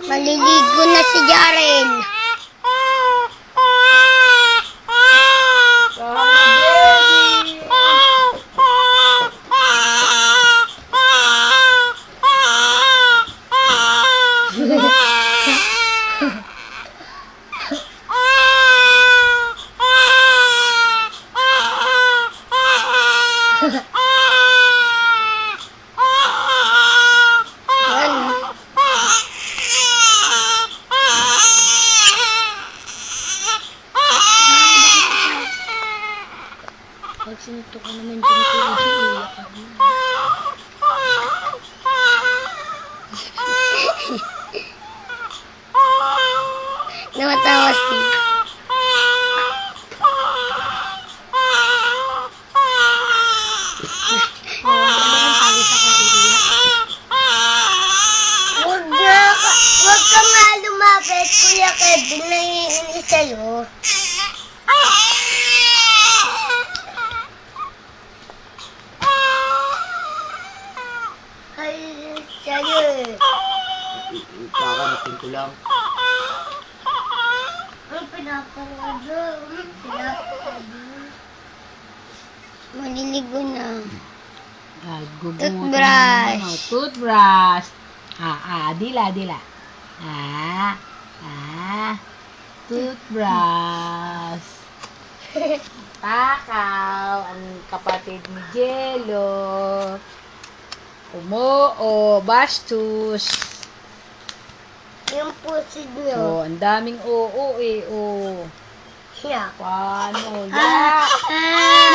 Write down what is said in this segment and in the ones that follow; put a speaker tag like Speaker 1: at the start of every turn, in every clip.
Speaker 1: Maliligo na si Jarel.
Speaker 2: Pag sinito ka naman dyan ko, iiyak ka na.
Speaker 1: Namatawa siya. Huwag ka nga lumapit, Kuya Kevin, naiinis sa'yo. Ay, sa'yo eh.
Speaker 3: Kakarating ko lang.
Speaker 1: Ang pinapalado. Maliligo na. Toothbrush.
Speaker 3: Toothbrush. Dila. Toothbrush. Takaw, ang kapatid ni Jello. Umoo, bastos.
Speaker 1: Yung pusid nyo.
Speaker 3: Oh, ang daming oo eh, oh.
Speaker 1: Yak.
Speaker 3: Paano?
Speaker 1: Yak!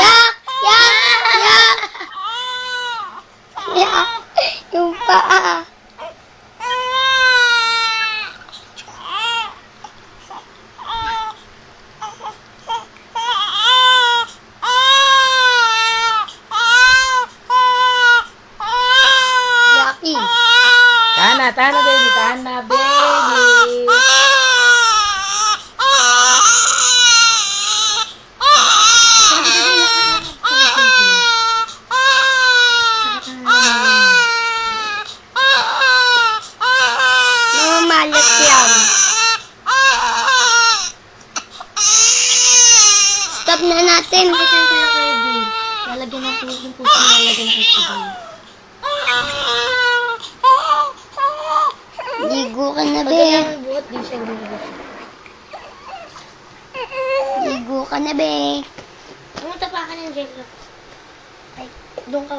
Speaker 3: Yak!
Speaker 1: Yak! Yak! Yung paa. Yaki.
Speaker 3: Tahan na, baby.
Speaker 1: Mamalit yan. Stop na natin.
Speaker 2: Lalagyan natin yung puso, lalagyan natin sa
Speaker 1: Ligo ka na, be.
Speaker 2: buhat, di siya gumawa.
Speaker 1: Ligo ka na, be.
Speaker 2: Pumunta pa ka ng jello. Ay, doon ka.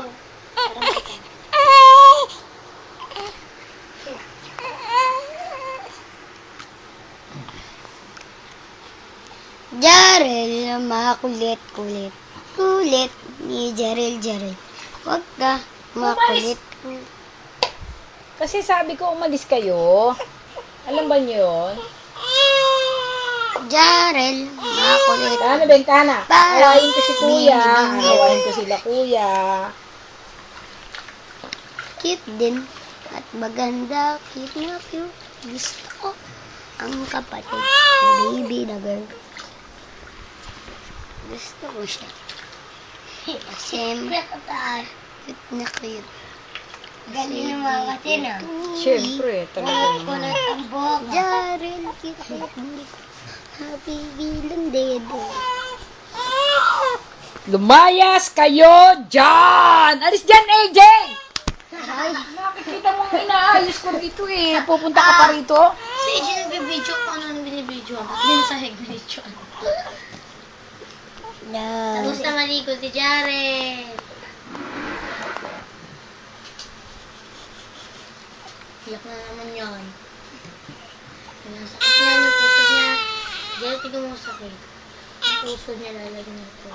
Speaker 2: Parang kita.
Speaker 1: Jarel, makulit-kulit. Kulit ni Jarel. Huwag ka makulit.
Speaker 3: Kasi sabi ko umalis kayo. Alam ba niyo yun?
Speaker 1: Jarel, makulit.
Speaker 3: Tahan na, bentana.
Speaker 1: Parang
Speaker 3: Awayin ko si kuya.
Speaker 1: bibingit.
Speaker 3: Awayin ko sila kuya.
Speaker 1: Cute din. At maganda. Cute na cute. Gusto ko ang kapatid. Baby na girl. Gusto ko siya. Siyempre, cute na cute. Galing naman kasi na.
Speaker 3: Siyempre, talaga naman.
Speaker 1: ang boka. Jarel, cute. Happy bilang dedo.
Speaker 3: Lumayas kayo dyan! Alis dyan, AJ! Nakikita mong inaayos ko rito eh. Pupunta ka pa rito.
Speaker 2: Si AJ nagbibidyo ko ano binibidyo. Yun sa video. Tapos na maligo si Jarel. Iyak na naman yun. Sakit na yung puso niya. Jarel, tignan mo sakit. Ang puso niya lalagyan nito.